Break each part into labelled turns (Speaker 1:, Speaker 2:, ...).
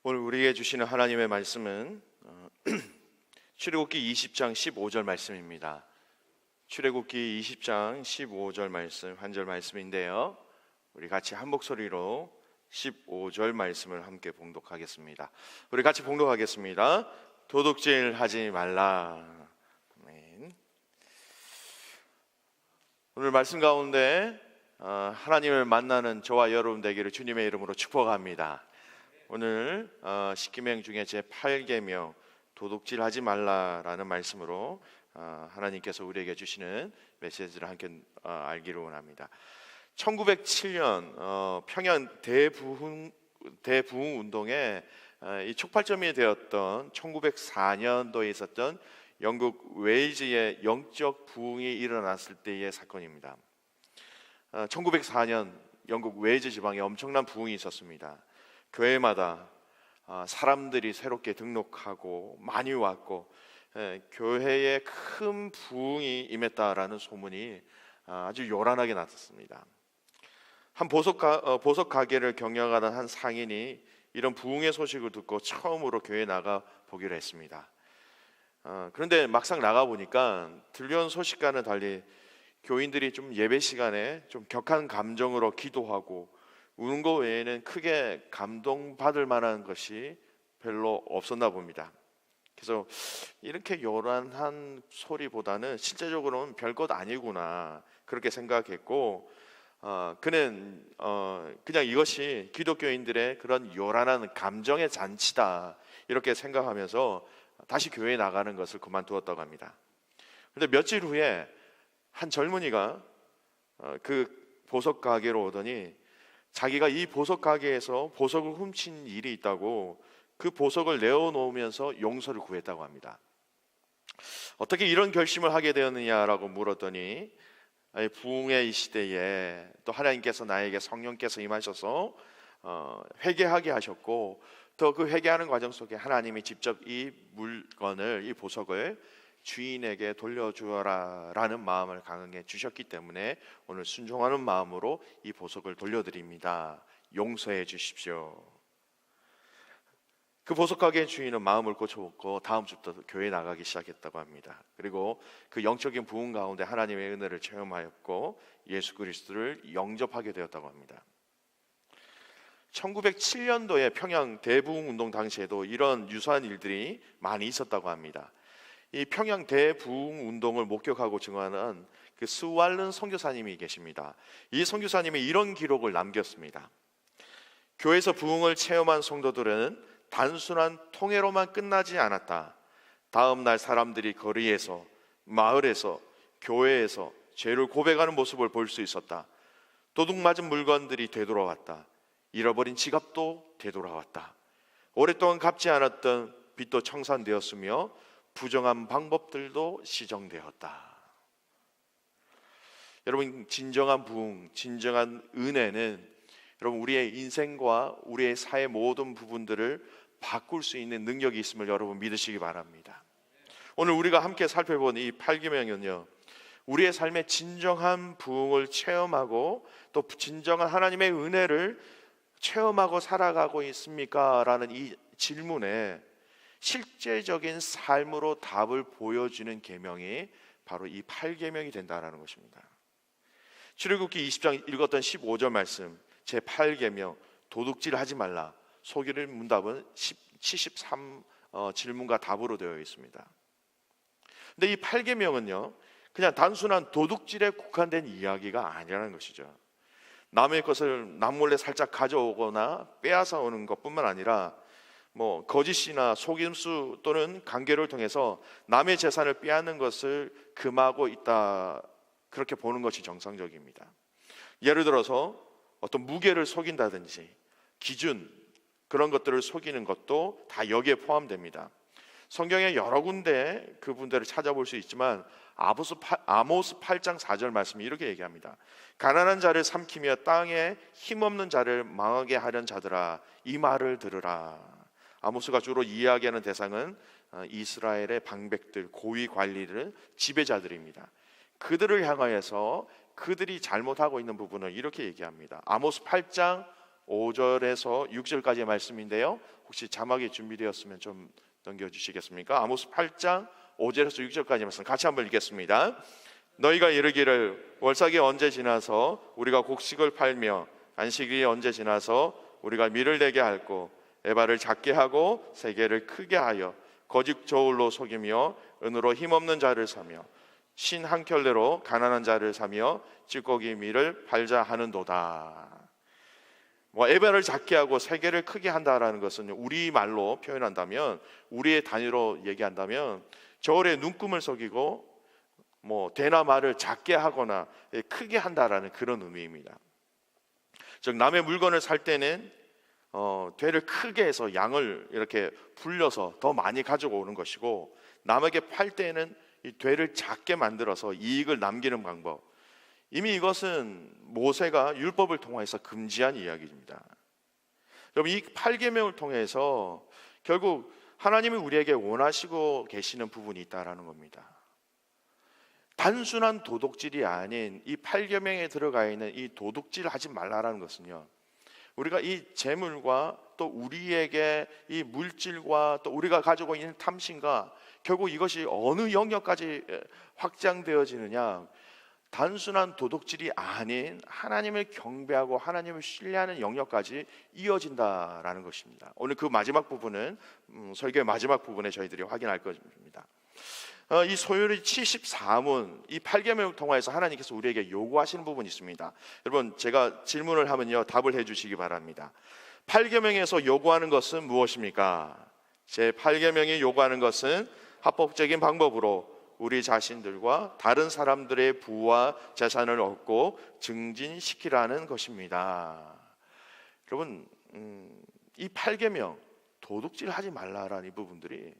Speaker 1: 오늘 우리에게 주시는 하나님의 말씀은 출애굽기 20장 15절 말씀입니다. 출애굽기 20장 15절 말씀, 한 절 말씀인데요, 우리 같이 한 목소리로 15절 말씀을 함께 봉독하겠습니다. 우리 같이 봉독하겠습니다. 도둑질 하지 말라. 아멘. 오늘 말씀 가운데 하나님을 만나는 저와 여러분 되기를 주님의 이름으로 축복합니다. 오늘 십계명 중에 제 8계명 도둑질하지 말라라는 말씀으로 하나님께서 우리에게 주시는 메시지를 함께 알기를 원합니다. 1907년 평양 대부흥 운동에 이 촉발점이 되었던 1904년도에 있었던 영국 웨일즈의 영적 부흥이 일어났을 때의 사건입니다. 1904년 영국 웨일즈 지방에 엄청난 부흥이 있었습니다. 교회마다 사람들이 새롭게 등록하고 많이 왔고 교회에 큰 부흥이 임했다라는 소문이 아주 요란하게 났었습니다. 한 보석 가게를 경영하는 한 상인이 이런 부흥의 소식을 듣고 처음으로 교회에 나가 보기로 했습니다. 그런데 막상 나가 보니까 들려온 소식과는 달리 교인들이 좀 예배 시간에 좀 격한 감정으로 기도하고 우는 것 외에는 크게 감동받을 만한 것이 별로 없었나 봅니다. 그래서 이렇게 요란한 소리보다는 실제적으로는 별것 아니구나 그렇게 생각했고, 그는 그냥 이것이 기독교인들의 그런 요란한 감정의 잔치다 이렇게 생각하면서 다시 교회에 나가는 것을 그만두었다고 합니다. 그런데 며칠 후에 한 젊은이가 그 보석 가게로 오더니 자기가 이 보석 가게에서 보석을 훔친 일이 있다고 그 보석을 내어놓으면서 용서를 구했다고 합니다. 어떻게 이런 결심을 하게 되었느냐라고 물었더니 부흥의 이 시대에 또 하나님께서 나에게 성령께서 임하셔서 회개하게 하셨고, 또 그 회개하는 과정 속에 하나님이 직접 이 물건을, 이 보석을 주인에게 돌려주어라 라는 마음을 강하게 주셨기 때문에 오늘 순종하는 마음으로 이 보석을 돌려드립니다. 용서해 주십시오. 그 보석 가게의 주인은 마음을 고쳐먹고 다음 주부터 교회에 나가기 시작했다고 합니다. 그리고 그 영적인 부흥 가운데 하나님의 은혜를 체험하였고 예수 그리스도를 영접하게 되었다고 합니다. 1907년도에 평양 대부흥 운동 당시에도 이런 유사한 일들이 많이 있었다고 합니다. 이 평양 대부흥 운동을 목격하고 증언하는 그 스왈른 선교사님이 계십니다. 이 선교사님이 이런 기록을 남겼습니다. 교회에서 부흥을 체험한 성도들은 단순한 통회로만 끝나지 않았다. 다음 날 사람들이 거리에서, 마을에서, 교회에서 죄를 고백하는 모습을 볼 수 있었다. 도둑 맞은 물건들이 되돌아왔다. 잃어버린 지갑도 되돌아왔다. 오랫동안 갚지 않았던 빚도 청산되었으며 부정한 방법들도 시정되었다. 여러분, 진정한 부흥, 진정한 은혜는 여러분 우리의 인생과 우리의 사회 모든 부분들을 바꿀 수 있는 능력이 있음을 여러분 믿으시기 바랍니다. 오늘 우리가 함께 살펴본 이 8계명은요, 우리의 삶에 진정한 부흥을 체험하고 또 진정한 하나님의 은혜를 체험하고 살아가고 있습니까? 라는 이 질문에 실제적인 삶으로 답을 보여주는 계명이 바로 이 8계명이 된다는 것입니다. 출애굽기 20장 읽었던 15절 말씀, 제 8계명 도둑질 하지 말라, 소기를 문답은 73 질문과 답으로 되어 있습니다. 근데 이 8계명은요 그냥 단순한 도둑질에 국한된 이야기가 아니라는 것이죠. 남의 것을 남몰래 살짝 가져오거나 빼앗아 오는 것뿐만 아니라 거짓이나 속임수 또는 관계를 통해서 남의 재산을 빼앗는 것을 금하고 있다, 그렇게 보는 것이 정상적입니다. 예를 들어서 어떤 무게를 속인다든지 기준, 그런 것들을 속이는 것도 다 여기에 포함됩니다. 성경에 여러 군데 그분들을 찾아볼 수 있지만 아모스 8장 4절 말씀이 이렇게 얘기합니다. 가난한 자를 삼키며 땅에 힘없는 자를 망하게 하려는 자들아, 이 말을 들으라. 아모스가 주로 이야기하는 대상은 이스라엘의 방백들, 고위 관리들, 지배자들입니다. 그들을 향하여서 그들이 잘못하고 있는 부분을 이렇게 얘기합니다. 아모스 8장 5절에서 6절까지의 말씀인데요. 혹시 자막이 준비되었으면 좀 넘겨주시겠습니까? 아모스 8장 5절에서 6절까지 말씀 같이 한번 읽겠습니다. 너희가 이르기를 월삭이 언제 지나서 우리가 곡식을 팔며 안식일이 언제 지나서 우리가 밀을 내게 할고 에바를 작게 하고 세계를 크게 하여 거짓 저울로 속이며 은으로 힘없는 자를 사며 신 한 켤레로 가난한 자를 사며 찌꺼기 밀을 팔자 하는도다. 에바를 작게 하고 세계를 크게 한다라는 것은 우리말로 표현한다면, 우리의 단위로 얘기한다면 저울에 눈금을 속이고 대나 말을 작게 하거나 크게 한다라는 그런 의미입니다. 즉 남의 물건을 살 때는 되를 크게 해서 양을 이렇게 불려서 더 많이 가지고 오는 것이고, 남에게 팔 때는 이 되를 작게 만들어서 이익을 남기는 방법, 이미 이것은 모세가 율법을 통해서 금지한 이야기입니다. 여러분, 이 8계명을 통해서 결국 하나님이 우리에게 원하시고 계시는 부분이 있다라는 겁니다. 단순한 도둑질이 아닌 이 8계명에 들어가 있는 이 도둑질 하지 말라라는 것은요, 우리가 이 재물과 또 우리에게 이 물질과 또 우리가 가지고 있는 탐심과 결국 이것이 어느 영역까지 확장되어지느냐, 단순한 도둑질이 아닌 하나님을 경배하고 하나님을 신뢰하는 영역까지 이어진다라는 것입니다. 오늘 그 마지막 부분은 설교의 마지막 부분에 저희들이 확인할 것입니다. 이 소요리 74문, 이 8계명을 통해서 하나님께서 우리에게 요구하시는 부분이 있습니다. 여러분, 제가 질문을 하면요 답을 해주시기 바랍니다. 8계명에서 요구하는 것은 무엇입니까? 제 8계명이 요구하는 것은 합법적인 방법으로 우리 자신들과 다른 사람들의 부와 재산을 얻고 증진시키라는 것입니다. 여러분, 이 8계명, 도둑질 하지 말라라는 이 부분들이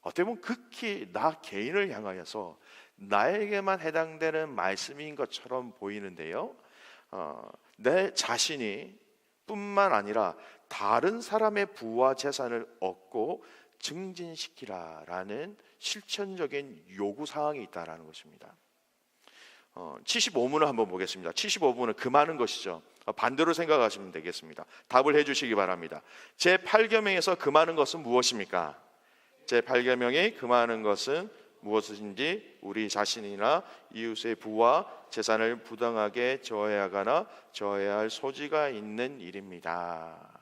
Speaker 1: 어떻게 보면 극히 나 개인을 향하여서 나에게만 해당되는 말씀인 것처럼 보이는데요, 내 자신이 뿐만 아니라 다른 사람의 부와 재산을 얻고 증진시키라라는 실천적인 요구사항이 있다는 것입니다. 75문을 한번 보겠습니다. 75문은 금하는 것이죠. 반대로 생각하시면 되겠습니다. 답을 해주시기 바랍니다. 제8계명에서 금하는 것은 무엇입니까? 제8계명이 금하는 것은 무엇인지 우리 자신이나 이웃의 부와 재산을 부당하게 저해하거나 저해야 할 소지가 있는 일입니다.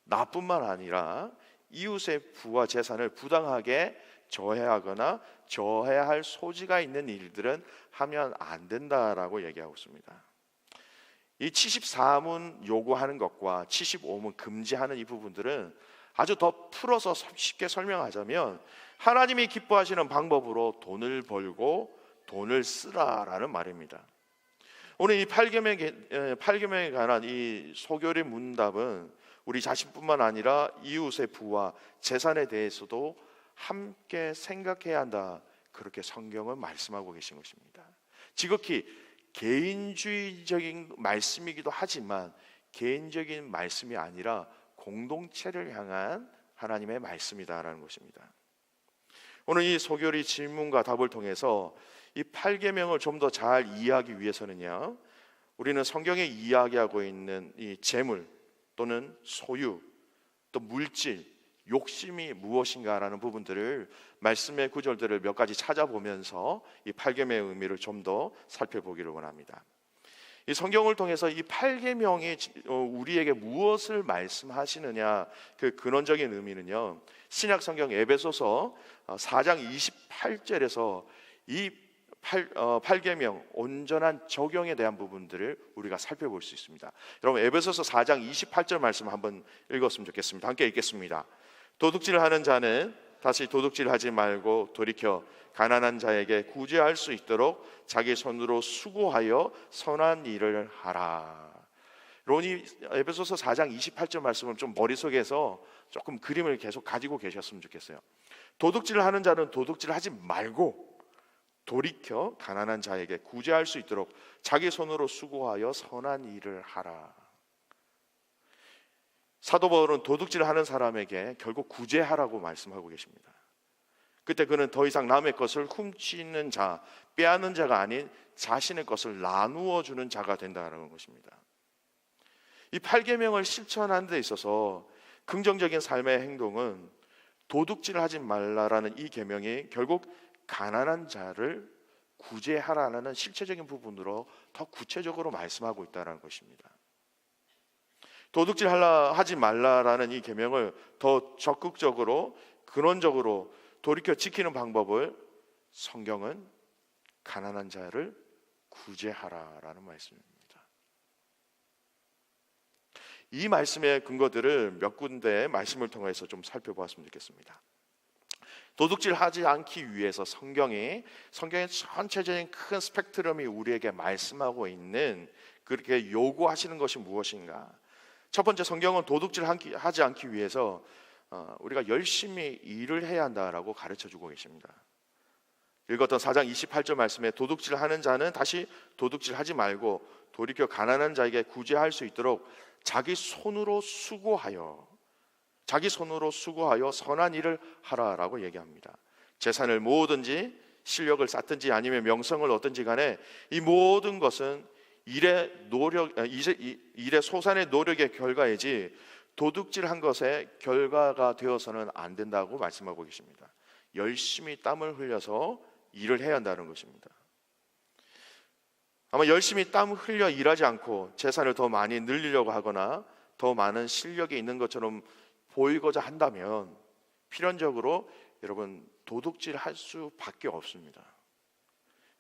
Speaker 1: 나뿐만 아니라 이웃의 부와 재산을 부당하게 저해하거나 저해야 할 소지가 있는 일들은 하면 안 된다라고 얘기하고 있습니다. 이 74문 요구하는 것과 75문 금지하는 이 부분들은 아주 더 풀어서 쉽게 설명하자면 하나님이 기뻐하시는 방법으로 돈을 벌고 돈을 쓰라라는 말입니다. 오늘 이 8계명에 관한 이 소교리 문답은 우리 자신뿐만 아니라 이웃의 부와 재산에 대해서도 함께 생각해야 한다, 그렇게 성경은 말씀하고 계신 것입니다. 지극히 개인주의적인 말씀이기도 하지만 개인적인 말씀이 아니라 공동체를 향한 하나님의 말씀이다라는 것입니다. 오늘 이 소교리 질문과 답을 통해서 이 8계명을 좀 더 잘 이해하기 위해서는요, 우리는 성경에 이야기하고 있는 이 재물 또는 소유, 또 물질, 욕심이 무엇인가라는 부분들을 말씀의 구절들을 몇 가지 찾아보면서 이 8계명의 의미를 좀 더 살펴보기를 원합니다. 이 성경을 통해서 이 8계명이 우리에게 무엇을 말씀하시느냐, 그 근원적인 의미는요, 신약 성경 에베소서 4장 28절에서 이 8계명 온전한 적용에 대한 부분들을 우리가 살펴볼 수 있습니다. 여러분, 에베소서 4장 28절 말씀 한번 읽었으면 좋겠습니다. 함께 읽겠습니다. 도둑질을 하는 자는 다시 도둑질하지 말고 돌이켜 가난한 자에게 구제할 수 있도록 자기 손으로 수고하여 선한 일을 하라. 여러분, 이 에베소서 4장 28절 말씀을 좀 머릿속에서 조금 그림을 계속 가지고 계셨으면 좋겠어요. 도둑질을 하는 자는 도둑질을 하지 말고 돌이켜 가난한 자에게 구제할 수 있도록 자기 손으로 수고하여 선한 일을 하라. 사도 바울은 도둑질을 하는 사람에게 결국 구제하라고 말씀하고 계십니다. 그때 그는 더 이상 남의 것을 훔치는 자, 빼앗는 자가 아닌 자신의 것을 나누어 주는 자가 된다는 것입니다. 이 8계명을 실천하는 데 있어서 긍정적인 삶의 행동은 도둑질하지 말라라는 이 계명이 결국 가난한 자를 구제하라는 실체적인 부분으로 더 구체적으로 말씀하고 있다는 것입니다. 도둑질하지 말라라는 이 계명을 더 적극적으로 근원적으로 돌이켜 지키는 방법을 성경은 가난한 자를 구제하라라는 말씀입니다. 이 말씀의 근거들을 몇 군데의 말씀을 통해서 좀 살펴보았으면 좋겠습니다. 도둑질하지 않기 위해서 성경의 전체적인 큰 스펙트럼이 우리에게 말씀하고 있는, 그렇게 요구하시는 것이 무엇인가? 첫 번째, 성경은 도둑질하지 않기 위해서 우리가 열심히 일을 해야 한다라고 가르쳐주고 계십니다. 읽었던 4장 28절 말씀에 도둑질하는 자는 다시 도둑질하지 말고 돌이켜 가난한 자에게 구제할 수 있도록 자기 손으로 수고하여 선한 일을 하라라고 얘기합니다. 재산을 모으든지 실력을 쌓든지 아니면 명성을 얻든지 간에 이 모든 것은 일의 소산의 노력의 결과이지 도둑질한 것의 결과가 되어서는 안 된다고 말씀하고 계십니다. 열심히 땀을 흘려서 일을 해야 한다는 것입니다. 아마 열심히 땀 흘려 일하지 않고 재산을 더 많이 늘리려고 하거나 더 많은 실력이 있는 것처럼 보이고자 한다면 필연적으로 여러분 도둑질할 수밖에 없습니다.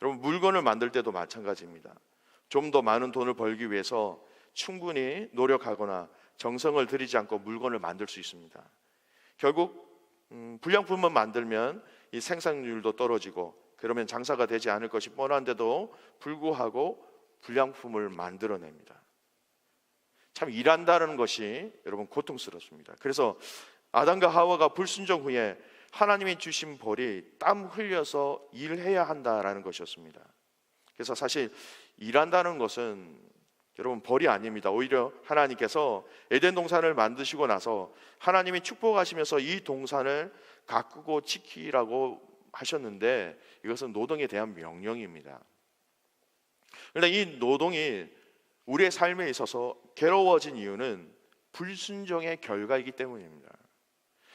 Speaker 1: 여러분 물건을 만들 때도 마찬가지입니다. 좀 더 많은 돈을 벌기 위해서 충분히 노력하거나 정성을 들이지 않고 물건을 만들 수 있습니다. 결국 불량품만 만들면 이 생산률도 떨어지고 그러면 장사가 되지 않을 것이 뻔한데도 불구하고 불량품을 만들어냅니다. 참 일한다는 것이 여러분 고통스럽습니다. 그래서 아담과 하와가 불순종 후에 하나님이 주신 벌이 땀 흘려서 일해야 한다라는 것이었습니다. 그래서 사실 일한다는 것은 여러분 벌이 아닙니다. 오히려 하나님께서 에덴 동산을 만드시고 나서 하나님이 축복하시면서 이 동산을 가꾸고 지키라고 하셨는데 이것은 노동에 대한 명령입니다. 그런데 이 노동이 우리의 삶에 있어서 괴로워진 이유는 불순종의 결과이기 때문입니다.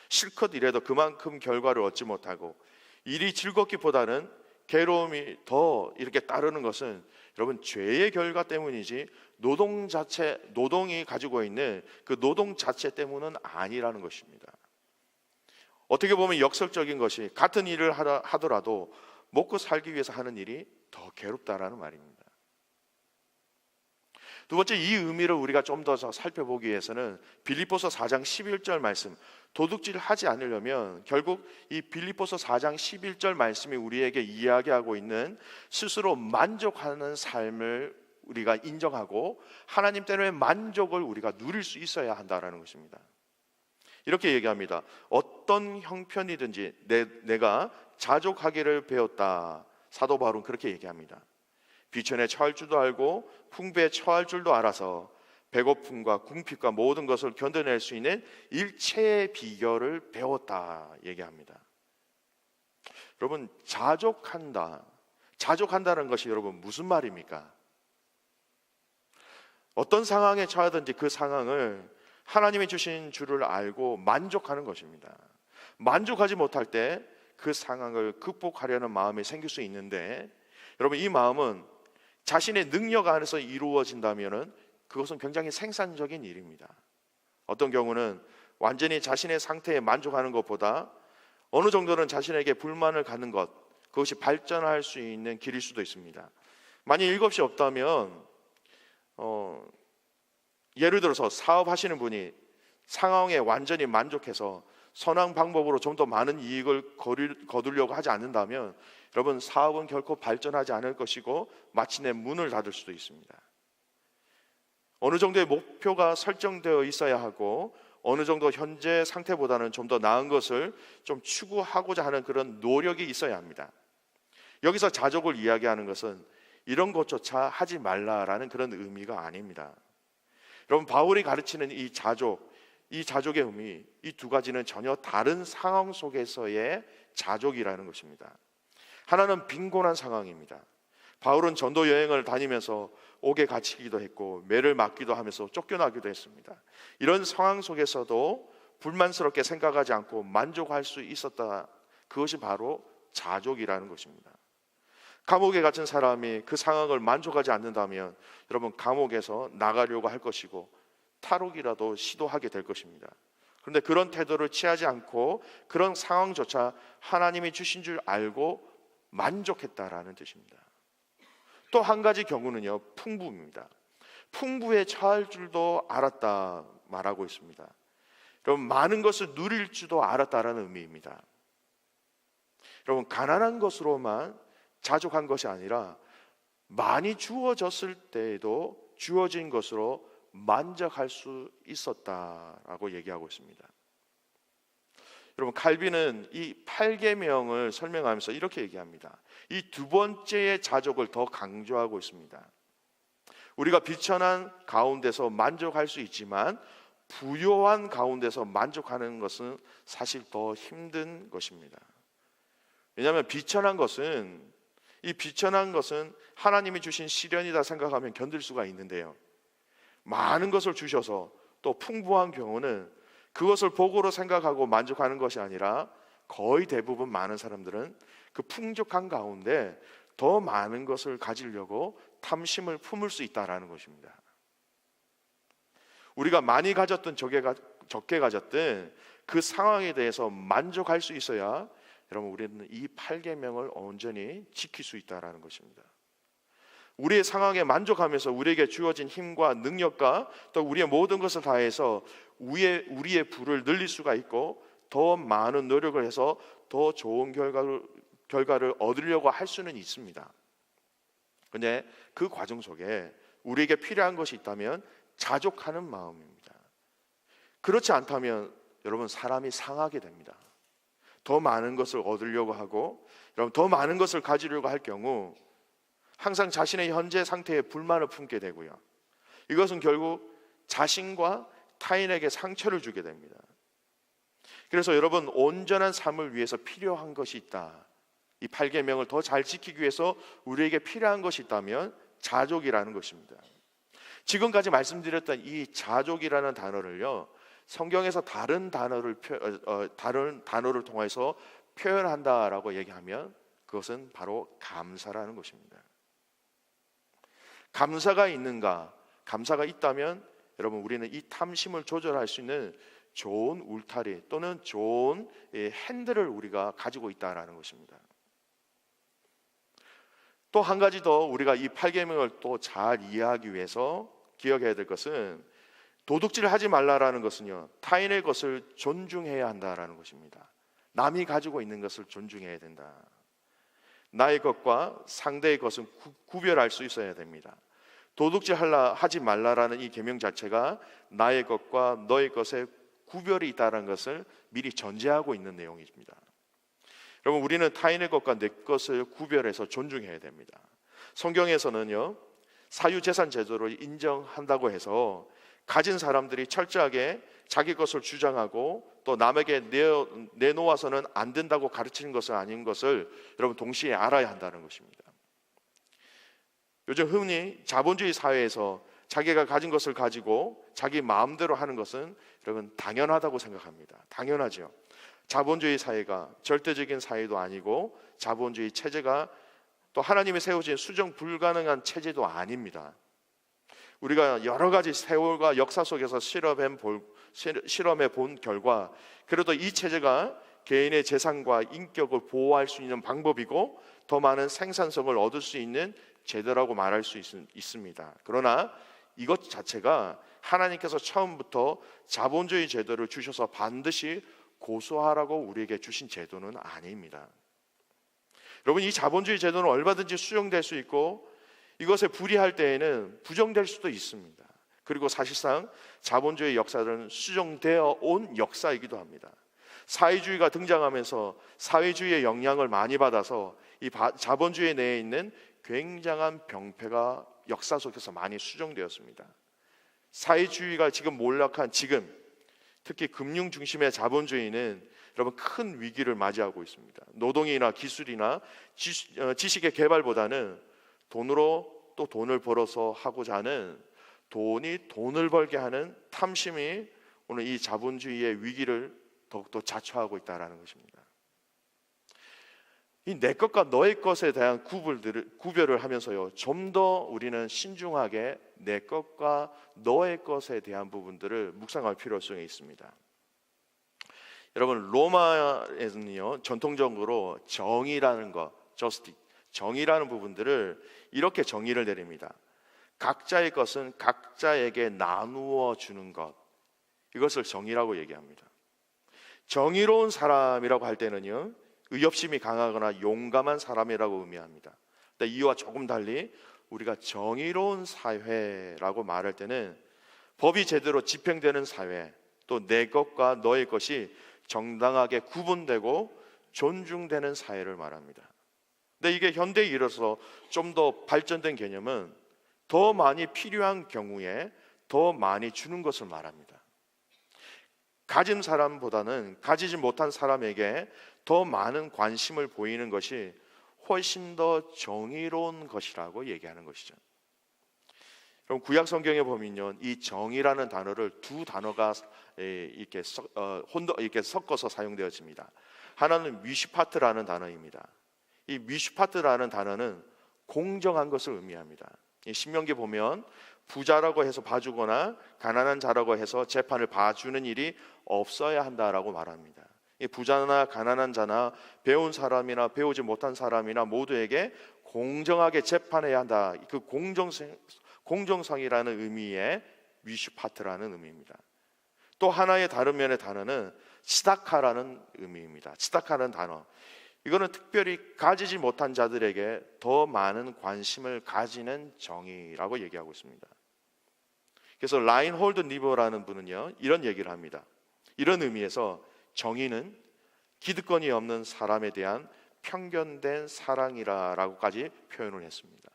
Speaker 1: 실컷 일해도 그만큼 결과를 얻지 못하고 일이 즐겁기보다는 괴로움이 더 이렇게 따르는 것은 여러분 죄의 결과 때문이지 노동이 가지고 있는 그 노동 자체 때문은 아니라는 것입니다. 어떻게 보면 역설적인 것이 같은 일을 하더라도 먹고 살기 위해서 하는 일이 더 괴롭다라는 말입니다. 두 번째, 이 의미를 우리가 좀 더 살펴보기 위해서는 빌립보서 4장 11절 말씀, 도둑질을 하지 않으려면 결국 이 빌립보서 4장 11절 말씀이 우리에게 이야기하고 있는 스스로 만족하는 삶을 우리가 인정하고 하나님 때문에 만족을 우리가 누릴 수 있어야 한다는 것입니다. 이렇게 얘기합니다. 어떤 형편이든지 내가 자족하기를 배웠다. 사도 바울은 그렇게 얘기합니다. 비천에 처할 줄도 알고 풍부에 처할 줄도 알아서 배고픔과 궁핍과 모든 것을 견뎌낼 수 있는 일체의 비결을 배웠다 얘기합니다. 여러분 자족한다는 것이 여러분 무슨 말입니까? 어떤 상황에 처하든지 그 상황을 하나님이 주신 줄을 알고 만족하는 것입니다. 만족하지 못할 때 그 상황을 극복하려는 마음이 생길 수 있는데 여러분 이 마음은 자신의 능력 안에서 이루어진다면 그것은 굉장히 생산적인 일입니다. 어떤 경우는 완전히 자신의 상태에 만족하는 것보다 어느 정도는 자신에게 불만을 갖는 것, 그것이 발전할 수 있는 길일 수도 있습니다. 만약 이것이 없다면 예를 들어서 사업하시는 분이 상황에 완전히 만족해서 선한 방법으로 좀 더 많은 이익을 거두려고 하지 않는다면 여러분 사업은 결코 발전하지 않을 것이고 마침내 문을 닫을 수도 있습니다. 어느 정도의 목표가 설정되어 있어야 하고 어느 정도 현재 상태보다는 좀 더 나은 것을 좀 추구하고자 하는 그런 노력이 있어야 합니다. 여기서 자족을 이야기하는 것은 이런 것조차 하지 말라라는 그런 의미가 아닙니다. 여러분 바울이 가르치는 이 자족의 의미, 이 두 가지는 전혀 다른 상황 속에서의 자족이라는 것입니다. 하나는 빈곤한 상황입니다. 바울은 전도 여행을 다니면서 옥에 갇히기도 했고 매를 맞기도 하면서 쫓겨나기도 했습니다. 이런 상황 속에서도 불만스럽게 생각하지 않고 만족할 수 있었다. 그것이 바로 자족이라는 것입니다. 감옥에 갇힌 사람이 그 상황을 만족하지 않는다면 여러분 감옥에서 나가려고 할 것이고 탈옥이라도 시도하게 될 것입니다. 그런데 그런 태도를 취하지 않고 그런 상황조차 하나님이 주신 줄 알고 만족했다라는 뜻입니다. 또 한 가지 경우는요, 풍부입니다. 풍부에 처할 줄도 알았다 말하고 있습니다. 여러분, 많은 것을 누릴 줄도 알았다라는 의미입니다. 여러분, 가난한 것으로만 자족한 것이 아니라 많이 주어졌을 때에도 주어진 것으로 만족할 수 있었다라고 얘기하고 있습니다. 여러분, 칼빈은 이 8계명을 설명하면서 이렇게 얘기합니다. 이 두 번째의 자족을 더 강조하고 있습니다. 우리가 비천한 가운데서 만족할 수 있지만 부요한 가운데서 만족하는 것은 사실 더 힘든 것입니다. 왜냐하면 비천한 것은 하나님이 주신 시련이다 생각하면 견딜 수가 있는데요, 많은 것을 주셔서 또 풍부한 경우는 그것을 복으로 생각하고 만족하는 것이 아니라 거의 대부분 많은 사람들은 그 풍족한 가운데 더 많은 것을 가지려고 탐심을 품을 수 있다는 것입니다. 우리가 많이 가졌든 적게 가졌든 그 상황에 대해서 만족할 수 있어야 여러분 우리는 이 8계명을 온전히 지킬 수 있다는 것입니다. 우리의 상황에 만족하면서 우리에게 주어진 힘과 능력과 또 우리의 모든 것을 다해서 우리의 부를 늘릴 수가 있고 더 많은 노력을 해서 더 좋은 결과를 얻으려고 할 수는 있습니다. 그런데 그 과정 속에 우리에게 필요한 것이 있다면 자족하는 마음입니다. 그렇지 않다면 여러분 사람이 상하게 됩니다. 더 많은 것을 얻으려고 하고 여러분 더 많은 것을 가지려고 할 경우 항상 자신의 현재 상태에 불만을 품게 되고요, 이것은 결국 자신과 타인에게 상처를 주게 됩니다. 그래서 여러분 온전한 삶을 위해서 필요한 것이 있다. 이 8계명을 더 잘 지키기 위해서 우리에게 필요한 것이 있다면 자족이라는 것입니다. 지금까지 말씀드렸던 이 자족이라는 단어를요, 성경에서 다른 단어를 통해서 표현한다라고 얘기하면 그것은 바로 감사라는 것입니다. 감사가 있는가? 감사가 있다면 여러분 우리는 이 탐심을 조절할 수 있는 좋은 울타리 또는 좋은 핸들을 우리가 가지고 있다라는 것입니다. 또 한 가지 더 우리가 이 8계명을 또 잘 이해하기 위해서 기억해야 될 것은 도둑질 하지 말라라는 것은요, 타인의 것을 존중해야 한다라는 것입니다. 남이 가지고 있는 것을 존중해야 된다. 나의 것과 상대의 것은 구별할 수 있어야 됩니다. 도둑질 하지 말라라는 이 계명 자체가 나의 것과 너의 것에 구별이 있다는 것을 미리 전제하고 있는 내용입니다. 여러분 우리는 타인의 것과 내 것을 구별해서 존중해야 됩니다. 성경에서는요, 사유재산 제도를 인정한다고 해서 가진 사람들이 철저하게 자기 것을 주장하고 또 남에게 내놓아서는 안 된다고 가르치는 것은 아닌 것을 여러분 동시에 알아야 한다는 것입니다. 요즘 흔히 자본주의 사회에서 자기가 가진 것을 가지고 자기 마음대로 하는 것은 여러분 당연하다고 생각합니다. 당연하죠. 자본주의 사회가 절대적인 사회도 아니고 자본주의 체제가 또 하나님이 세우신 수정 불가능한 체제도 아닙니다. 우리가 여러 가지 세월과 역사 속에서 실험해 본 결과 그래도 이 체제가 개인의 재산과 인격을 보호할 수 있는 방법이고 더 많은 생산성을 얻을 수 있는 제도라고 말할 수 있습니다. 그러나 이것 자체가 하나님께서 처음부터 자본주의 제도를 주셔서 반드시 고수하라고 우리에게 주신 제도는 아닙니다. 여러분 이 자본주의 제도는 얼마든지 수용될 수 있고 이것에 불이할 때에는 부정될 수도 있습니다. 그리고 사실상 자본주의 역사는 수정되어 온 역사이기도 합니다. 사회주의가 등장하면서 사회주의의 영향을 많이 받아서 이 자본주의 내에 있는 굉장한 병폐가 역사 속에서 많이 수정되었습니다. 사회주의가 지금 몰락한 지금 특히 금융 중심의 자본주의는 여러분 큰 위기를 맞이하고 있습니다. 노동이나 기술이나 지식의 개발보다는 돈으로 또 돈을 벌어서 하고자 하는, 돈이 돈을 벌게 하는 탐심이 오늘 이 자본주의의 위기를 더욱더 자초하고 있다는 것입니다. 이 내 것과 너의 것에 대한 구별을 하면서요, 좀 더 우리는 신중하게 내 것과 너의 것에 대한 부분들을 묵상할 필요성이 있습니다. 여러분, 로마에서는요, 전통적으로 정의라는 것, justice, 정의라는 부분들을 이렇게 정의를 내립니다. 각자의 것은 각자에게 나누어 주는 것, 이것을 정의라고 얘기합니다. 정의로운 사람이라고 할 때는요, 의협심이 강하거나 용감한 사람이라고 의미합니다. 근데 이와 조금 달리 우리가 정의로운 사회라고 말할 때는 법이 제대로 집행되는 사회, 또 내 것과 너의 것이 정당하게 구분되고 존중되는 사회를 말합니다. 근데 이게 현대에 이르러서 좀 더 발전된 개념은 더 많이 필요한 경우에 더 많이 주는 것을 말합니다. 가진 사람보다는 가지지 못한 사람에게 더 많은 관심을 보이는 것이 훨씬 더 정의로운 것이라고 얘기하는 것이죠. 그럼 구약 성경에 보면요, 이 정의라는 단어를 두 단어가 이렇게 섞어서 사용되어집니다. 하나는 미슈파트라는 단어입니다. 이 미슈파트라는 단어는 공정한 것을 의미합니다. 신명기 보면 부자라고 해서 봐주거나 가난한 자라고 해서 재판을 봐주는 일이 없어야 한다라고 말합니다. 이 부자나 가난한 자나 배운 사람이나 배우지 못한 사람이나 모두에게 공정하게 재판해야 한다. 그 공정성이라는 의미의 미슈파트라는 의미입니다. 또 하나의 다른 면의 단어는 치다카라는 의미입니다. 치다카라는 단어, 이거는 특별히 가지지 못한 자들에게 더 많은 관심을 가지는 정의라고 얘기하고 있습니다. 그래서 라인홀드 니버라는 분은요, 이런 얘기를 합니다. 이런 의미에서 정의는 기득권이 없는 사람에 대한 편견된 사랑이라고까지 표현을 했습니다.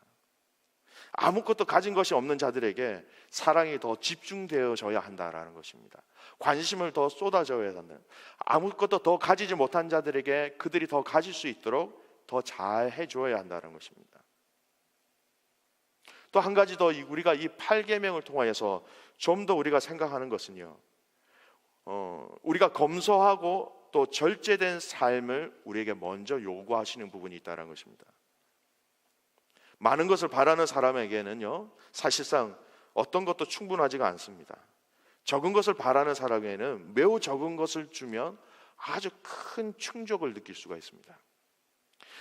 Speaker 1: 아무것도 가진 것이 없는 자들에게 사랑이 더 집중되어져야 한다라는 것입니다. 관심을 더 쏟아져야 한다. 아무것도 더 가지지 못한 자들에게 그들이 더 가질 수 있도록 더 잘 해줘야 한다는 것입니다. 또 한 가지 더 우리가 이 8계명을 통하여서 좀 더 우리가 생각하는 것은요, 우리가 검소하고 또 절제된 삶을 우리에게 먼저 요구하시는 부분이 있다는 것입니다. 많은 것을 바라는 사람에게는요, 사실상 어떤 것도 충분하지가 않습니다. 적은 것을 바라는 사람에게는 매우 적은 것을 주면 아주 큰 충족을 느낄 수가 있습니다.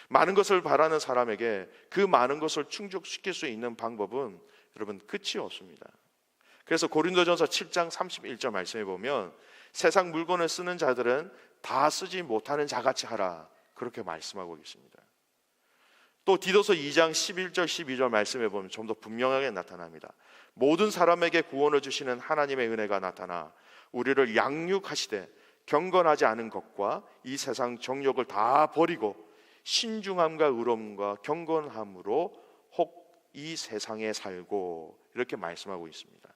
Speaker 1: 많은 것을 바라는 사람에게 그 많은 것을 충족시킬 수 있는 방법은 여러분 끝이 없습니다. 그래서 고린도전서 7장 31절 말씀해 보면 세상 물건을 쓰는 자들은 다 쓰지 못하는 자같이 하라, 그렇게 말씀하고 계십니다. 또 디도서 2장 11절 12절 말씀해 보면 좀 더 분명하게 나타납니다. 모든 사람에게 구원을 주시는 하나님의 은혜가 나타나 우리를 양육하시되 경건하지 않은 것과 이 세상 정욕을 다 버리고 신중함과 의로움과 경건함으로 혹 이 세상에 살고, 이렇게 말씀하고 있습니다.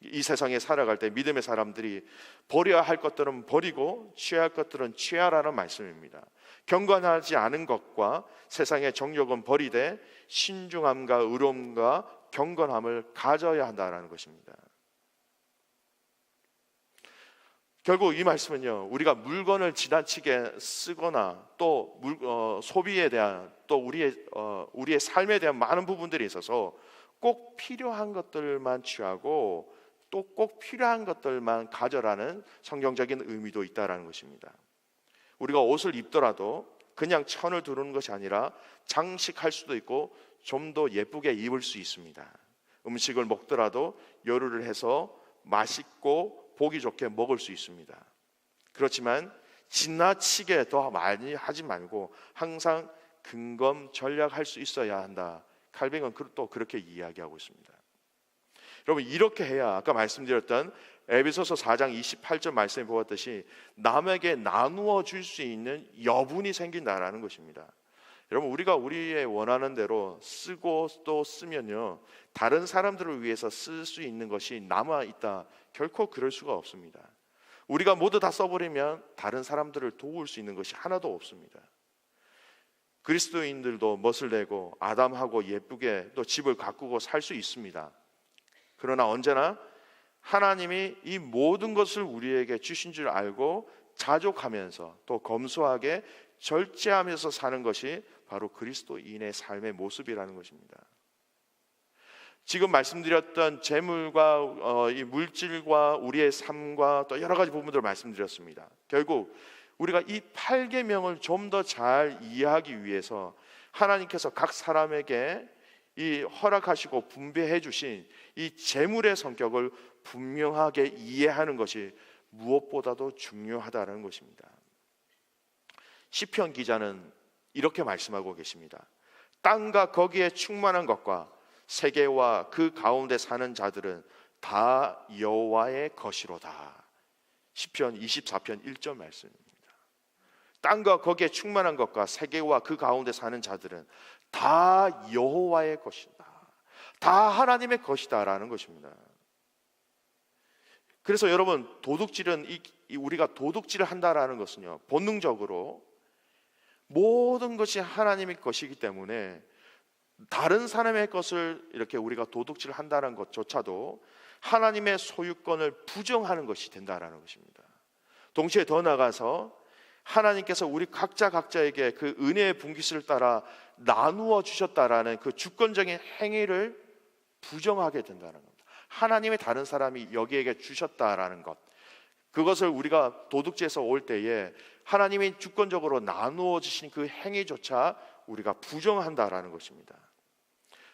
Speaker 1: 이 세상에 살아갈 때 믿음의 사람들이 버려야 할 것들은 버리고 취해야 할 것들은 취하라는 말씀입니다. 경건하지 않은 것과 세상의 정욕은 버리되 신중함과 의로움과 경건함을 가져야 한다는 것입니다. 결국 이 말씀은요, 우리가 물건을 지나치게 쓰거나 또 소비에 대한 또 우리의 삶에 대한 많은 부분들이 있어서 꼭 필요한 것들만 취하고 또 꼭 필요한 것들만 가져라는 성경적인 의미도 있다라는 것입니다. 우리가 옷을 입더라도 그냥 천을 두르는 것이 아니라 장식할 수도 있고 좀 더 예쁘게 입을 수 있습니다. 음식을 먹더라도 요리를 해서 맛있고 보기 좋게 먹을 수 있습니다. 그렇지만 지나치게 더 많이 하지 말고 항상 근검절약할 수 있어야 한다. 칼빈은 또 그렇게 이야기하고 있습니다. 여러분, 이렇게 해야 아까 말씀드렸던 에베소서 4장 28절 말씀에 보았듯이 남에게 나누어 줄 수 있는 여분이 생긴다라는 것입니다. 여러분, 우리가 우리의 원하는 대로 쓰고 또 쓰면요, 다른 사람들을 위해서 쓸 수 있는 것이 남아있다, 결코 그럴 수가 없습니다. 우리가 모두 다 써버리면 다른 사람들을 도울 수 있는 것이 하나도 없습니다. 그리스도인들도 멋을 내고 아담하고 예쁘게 또 집을 가꾸고 살 수 있습니다. 그러나 언제나 하나님이 이 모든 것을 우리에게 주신 줄 알고 자족하면서 또 검소하게 절제하면서 사는 것이 바로 그리스도인의 삶의 모습이라는 것입니다. 지금 말씀드렸던 재물과 이 물질과 우리의 삶과 또 여러 가지 부분들을 말씀드렸습니다. 결국 우리가 이 8계명을 좀 더 잘 이해하기 위해서 하나님께서 각 사람에게 이 허락하시고 분배해 주신 이 재물의 성격을 분명하게 이해하는 것이 무엇보다도 중요하다는 것입니다. 시편 기자는 이렇게 말씀하고 계십니다. 땅과 거기에 충만한 것과 세계와 그 가운데 사는 자들은 다 여호와의 것이로다. 시편 24편 1절 말씀입니다. 땅과 거기에 충만한 것과 세계와 그 가운데 사는 자들은 다 여호와의 것이다. 다 하나님의 것이다라는 것입니다. 그래서 여러분, 도둑질은 우리가 도둑질을 한다라는 것은요, 본능적으로 모든 것이 하나님의 것이기 때문에 다른 사람의 것을 이렇게 우리가 도둑질을 한다는 것조차도 하나님의 소유권을 부정하는 것이 된다라는 것입니다. 동시에 더 나아가서 하나님께서 우리 각자에게 그 은혜의 분깃을 따라 나누어 주셨다라는 그 주권적인 행위를 부정하게 된다는 겁니다. 하나님의 다른 사람이 여기에게 주셨다라는 것, 그것을 우리가 도둑질에서 올 때에 하나님이 주권적으로 나누어 주신 그 행위조차 우리가 부정한다라는 것입니다.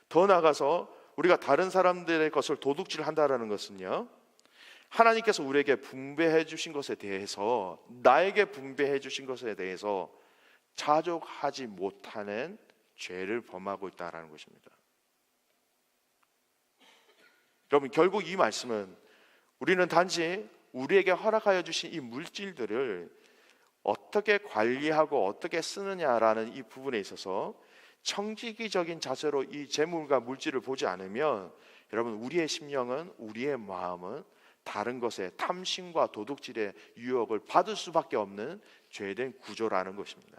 Speaker 1: 더 나아가서 우리가 다른 사람들의 것을 도둑질한다라는 것은요, 하나님께서 우리에게 분배해 주신 것에 대해서, 나에게 분배해 주신 것에 대해서 자족하지 못하는 죄를 범하고 있다는 것입니다. 여러분, 결국 이 말씀은 우리는 단지 우리에게 허락하여 주신 이 물질들을 어떻게 관리하고 어떻게 쓰느냐라는 이 부분에 있어서 청지기적인 자세로 이 재물과 물질을 보지 않으면, 여러분, 우리의 심령은, 우리의 마음은 다른 것에 탐심과 도둑질의 유혹을 받을 수밖에 없는 죄된 구조라는 것입니다.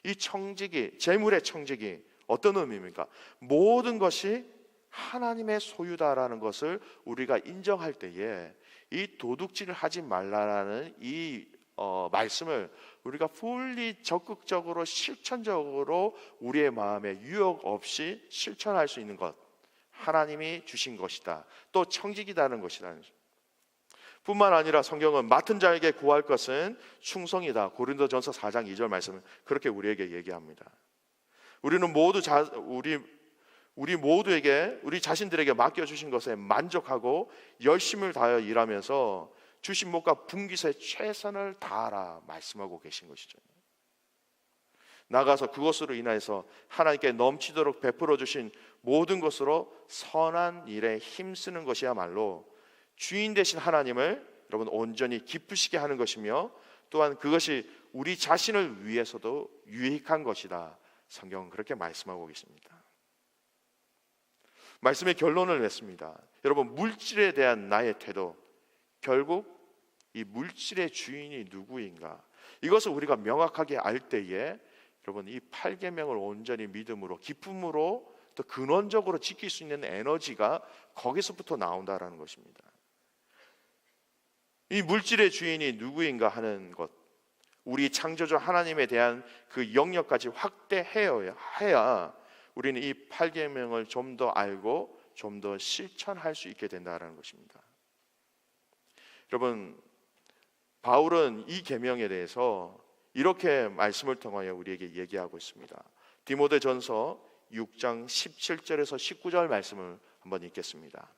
Speaker 1: 이 청지기, 재물의 청지기, 어떤 의미입니까? 모든 것이 하나님의 소유다라는 것을 우리가 인정할 때에 이 도둑질을 하지 말라라는 이 말씀을 우리가 fully 적극적으로 실천적으로 우리의 마음에 유혹 없이 실천할 수 있는 것, 하나님이 주신 것이다, 또 청지기다는 것이다. 뿐만 아니라 성경은 맡은 자에게 구할 것은 충성이다. 고린도전서 4장 2절 말씀은 그렇게 우리에게 얘기합니다. 우리는 모두 우리 모두에게, 우리 자신들에게 맡겨주신 것에 만족하고 열심을 다하여 일하면서 주신 목과 분깃에 최선을 다하라 말씀하고 계신 것이죠. 나가서 그것으로 인하여서 하나님께 넘치도록 베풀어 주신 모든 것으로 선한 일에 힘쓰는 것이야말로 주인 되신 하나님을 여러분 온전히 기쁘시게 하는 것이며, 또한 그것이 우리 자신을 위해서도 유익한 것이다. 성경은 그렇게 말씀하고 계십니다. 말씀의 결론을 냈습니다. 여러분, 물질에 대한 나의 태도, 결국 이 물질의 주인이 누구인가, 이것을 우리가 명확하게 알 때에 여러분, 이 8계명을 온전히 믿음으로, 기쁨으로, 또 근원적으로 지킬 수 있는 에너지가 거기서부터 나온다라는 것입니다. 이 물질의 주인이 누구인가 하는 것, 우리 창조주 하나님에 대한 그 영역까지 확대해야 우리는 이 8계명을 좀 더 알고 좀 더 실천할 수 있게 된다는 것입니다. 여러분, 바울은 이 계명에 대해서 이렇게 말씀을 통하여 우리에게 얘기하고 있습니다. 디모데전서 6장 17절에서 19절 말씀을 한번 읽겠습니다.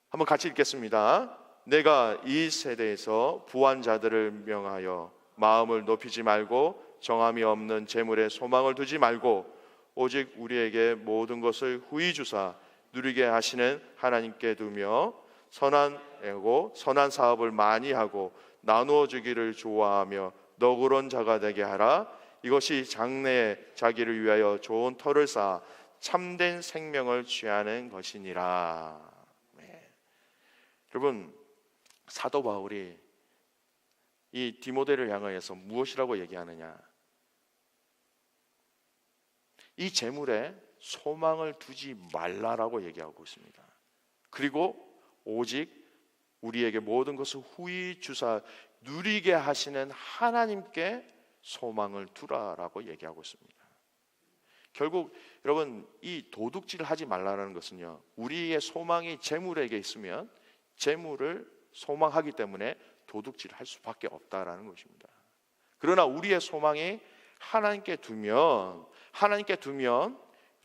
Speaker 1: 한번 같이 읽겠습니다. 내가 이 세대에서 부한 자들을 명하여 마음을 높이지 말고 정함이 없는 재물에 소망을 두지 말고 오직 우리에게 모든 것을 후히 주사 누리게 하시는 하나님께 두며 선한 사업을 많이 하고 나누어 주기를 좋아하며 너그러운 자가 되게 하라. 이것이 장래에 자기를 위하여 좋은 터를 쌓아 참된 생명을 취하는 것이니라. 네. 여러분, 사도 바울이 이 디모데를 향하여서 무엇이라고 얘기하느냐? 이 재물에 소망을 두지 말라라고 얘기하고 있습니다. 그리고 오직 우리에게 모든 것을 후히 주사 누리게 하시는 하나님께 소망을 두라라고 얘기하고 있습니다. 결국 여러분, 이 도둑질을 하지 말라는 것은요, 우리의 소망이 재물에게 있으면 재물을 소망하기 때문에 도둑질을 할 수밖에 없다라는 것입니다. 그러나 우리의 소망이 하나님께 두면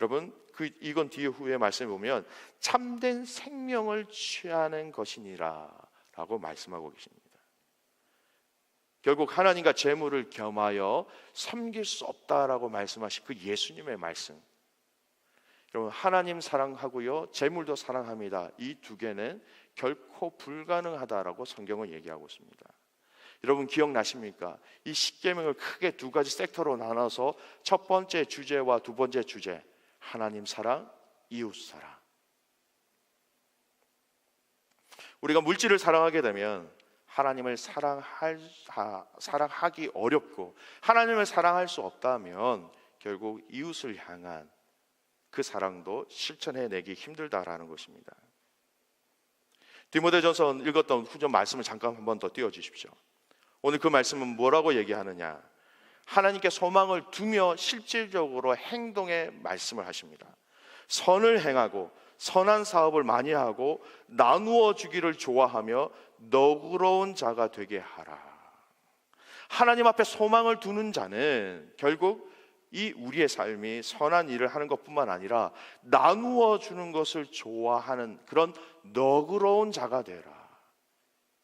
Speaker 1: 여러분, 이건 뒤에 후에 말씀해 보면 참된 생명을 취하는 것이니라 라고 말씀하고 계십니다. 결국 하나님과 재물을 겸하여 섬길 수 없다라고 말씀하신 그 예수님의 말씀, 여러분, 하나님 사랑하고요 재물도 사랑합니다. 이 두 개는 결코 불가능하다라고 성경은 얘기하고 있습니다. 여러분 기억나십니까? 이 십계명을 크게 두 가지 섹터로 나눠서 첫 번째 주제와 두 번째 주제, 하나님 사랑, 이웃 사랑. 우리가 물질을 사랑하게 되면 하나님을 사랑하기 어렵고, 하나님을 사랑할 수 없다면 결국 이웃을 향한 그 사랑도 실천해내기 힘들다라는 것입니다. 디모데전서 읽었던 후전 말씀을 잠깐 한 번 더 띄워주십시오. 오늘 그 말씀은 뭐라고 얘기하느냐? 하나님께 소망을 두며 실질적으로 행동의 말씀을 하십니다. 선을 행하고 선한 사업을 많이 하고 나누어 주기를 좋아하며 너그러운 자가 되게 하라. 하나님 앞에 소망을 두는 자는 결국 이 우리의 삶이 선한 일을 하는 것뿐만 아니라 나누어 주는 것을 좋아하는 그런 너그러운 자가 되라.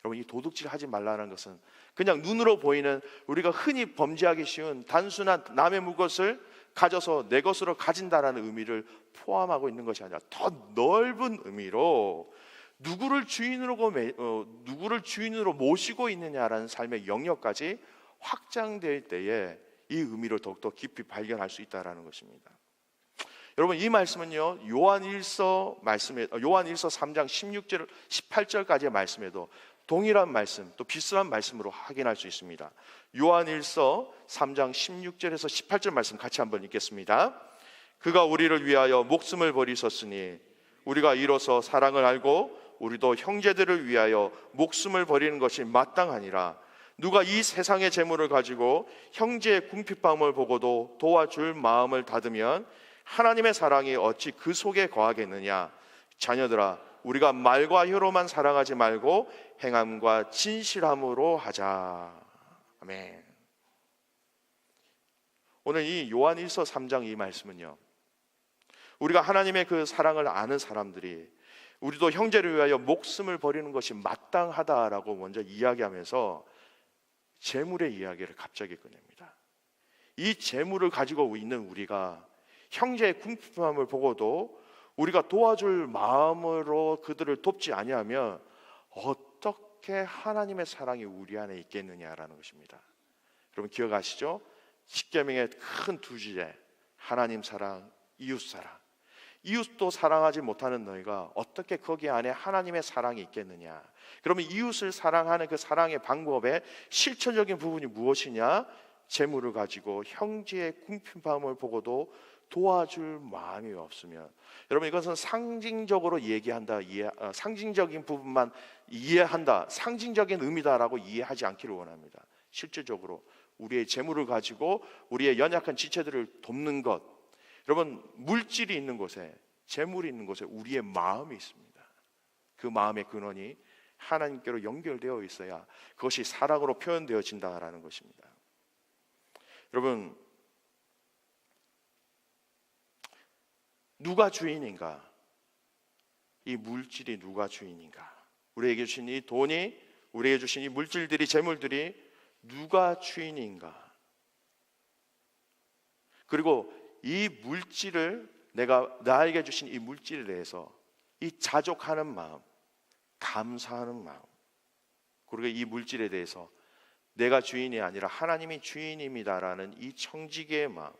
Speaker 1: 여러분, 이 도둑질 하지 말라는 것은 그냥 눈으로 보이는 우리가 흔히 범죄하기 쉬운 단순한 남의 물것을 가져서 내 것으로 가진다라는 의미를 포함하고 있는 것이 아니라 더 넓은 의미로 누구를 주인으로 모시고 있느냐라는 삶의 영역까지 확장될 때에 이 의미를 더욱더 깊이 발견할 수 있다라는 것입니다. 여러분, 이 말씀은요 요한일서 3장 16절 18절까지의 말씀에도 동일한 말씀, 또 비슷한 말씀으로 확인할 수 있습니다. 요한일서 3장 16절에서 18절 말씀 같이 한번 읽겠습니다. 그가 우리를 위하여 목숨을 버리셨으니 우리가 이로써 사랑을 알고 우리도 형제들을 위하여 목숨을 버리는 것이 마땅하니라. 누가 이 세상의 재물을 가지고 형제의 궁핍함을 보고도 도와줄 마음을 닫으면 하나님의 사랑이 어찌 그 속에 거하겠느냐. 자녀들아, 우리가 말과 혀로만 사랑하지 말고 행함과 진실함으로 하자. 아멘. 오늘 이 요한일서 3장 이 말씀은요, 우리가 하나님의 그 사랑을 아는 사람들이 우리도 형제를 위하여 목숨을 버리는 것이 마땅하다라고 먼저 이야기하면서 재물의 이야기를 갑자기 꺼냅니다. 이 재물을 가지고 있는 우리가 형제의 궁핍함을 보고도 우리가 도와줄 마음으로 그들을 돕지 아니하면 어떻게 하나님의 사랑이 우리 안에 있겠느냐라는 것입니다. 여러분 기억하시죠? 십계명의 큰 두 주제, 하나님 사랑, 이웃 사랑. 이웃도 사랑하지 못하는 너희가 어떻게 거기 안에 하나님의 사랑이 있겠느냐. 그러면 이웃을 사랑하는 그 사랑의 방법의 실천적인 부분이 무엇이냐? 재물을 가지고 형제의 궁핍함을 보고도 도와줄 마음이 없으면, 여러분 이것은 상징적으로 얘기한다, 상징적인 부분만 이해한다, 상징적인 의미다라고 이해하지 않기를 원합니다. 실질적으로 우리의 재물을 가지고 우리의 연약한 지체들을 돕는 것, 여러분 물질이 있는 곳에, 재물이 있는 곳에 우리의 마음이 있습니다. 그 마음의 근원이 하나님께로 연결되어 있어야 그것이 사랑으로 표현되어진다라는 것입니다. 여러분, 누가 주인인가? 이 물질이 누가 주인인가? 우리에게 주신 이 돈이, 우리에게 주신 이 물질들이, 재물들이 누가 주인인가? 그리고 이 물질을, 나에게 주신 이 물질에 대해서 이 자족하는 마음, 감사하는 마음, 그리고 이 물질에 대해서 내가 주인이 아니라 하나님이 주인입니다라는 이 청지기의 마음,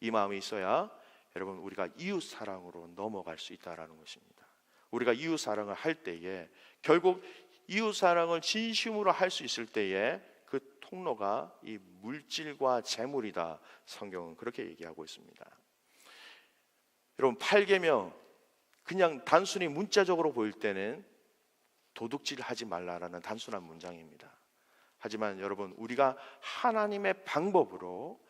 Speaker 1: 이 마음이 있어야 여러분 우리가 이웃 사랑으로 넘어갈 수 있다라는 것입니다. 우리가 이웃 사랑을 할 때에, 결국 이웃 사랑을 진심으로 할 수 있을 때에 그 통로가 이 물질과 재물이다. 성경은 그렇게 얘기하고 있습니다. 여러분, 8계명 그냥 단순히 문자적으로 보일 때는 도둑질 하지 말라라는 단순한 문장입니다. 하지만 여러분, 우리가 하나님의 방법으로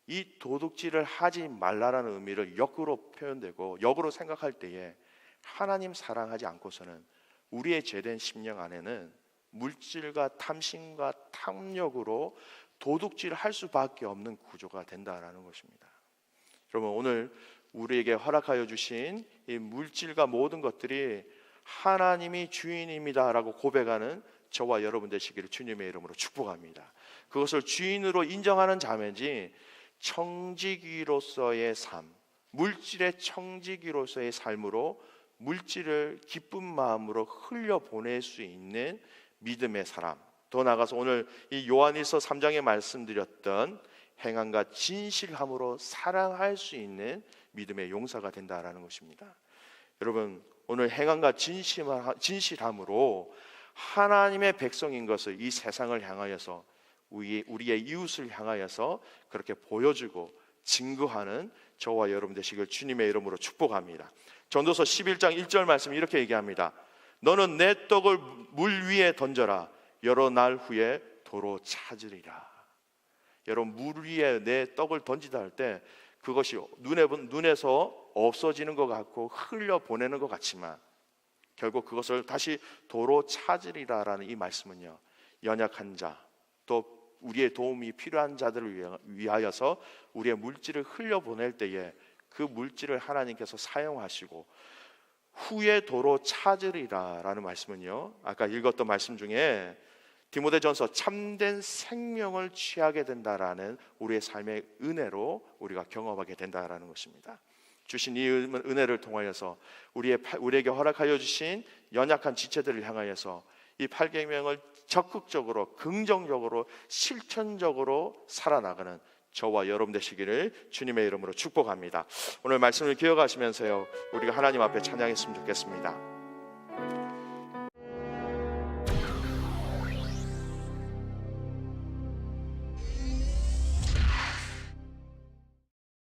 Speaker 1: 이 도둑질을 하지 말라라는 의미를 역으로 표현되고 역으로 생각할 때에 하나님 사랑하지 않고서는 우리의 죄된 심령 안에는 물질과 탐심과 탐욕으로 도둑질을 할 수밖에 없는 구조가 된다라는 것입니다. 여러분, 오늘 우리에게 허락하여 주신 이 물질과 모든 것들이 하나님이 주인입니다라고 고백하는 저와 여러분 되시기를 주님의 이름으로 축복합니다. 그것을 주인으로 인정하는 자매지 청지기로서의 삶, 물질의 청지기로서의 삶으로 물질을 기쁜 마음으로 흘려보낼 수 있는 믿음의 사람, 더 나아가서 오늘 이 요한일서 3장에 말씀드렸던 행함과 진실함으로 사랑할 수 있는 믿음의 용사가 된다라는 것입니다. 여러분, 오늘 행함과 진실함으로 하나님의 백성인 것을 이 세상을 향하여서 우리의 이웃을 향하여서 그렇게 보여주고 증거하는 저와 여러분 되시길 주님의 이름으로 축복합니다. 전도서 11장 1절 말씀 이렇게 얘기합니다. 너는 내 떡을 물 위에 던져라. 여러 날 후에 도로 찾으리라. 여러분, 물 위에 내 떡을 던지다 할 때 그것이 눈에서 없어지는 것 같고 흘려보내는 것 같지만 결국 그것을 다시 도로 찾으리라라는 이 말씀은요, 연약한 자, 또 우리의 도움이 필요한 자들을 위하여서 우리의 물질을 흘려보낼 때에 그 물질을 하나님께서 사용하시고 후에 도로 찾으리라라는 말씀은요, 아까 읽었던 말씀 중에 디모데전서 참된 생명을 취하게 된다라는 우리의 삶의 은혜로 우리가 경험하게 된다라는 것입니다. 주신 이 은혜를 통하여서 우리에게 허락하여 주신 연약한 지체들을 향하여서 이 8계명을 적극적으로 긍정적으로 실천적으로 살아나가는 저와 여러분 되시기를 주님의 이름으로 축복합니다. 오늘 말씀을 기억하시면서요, 우리가 하나님 앞에 찬양했으면 좋겠습니다.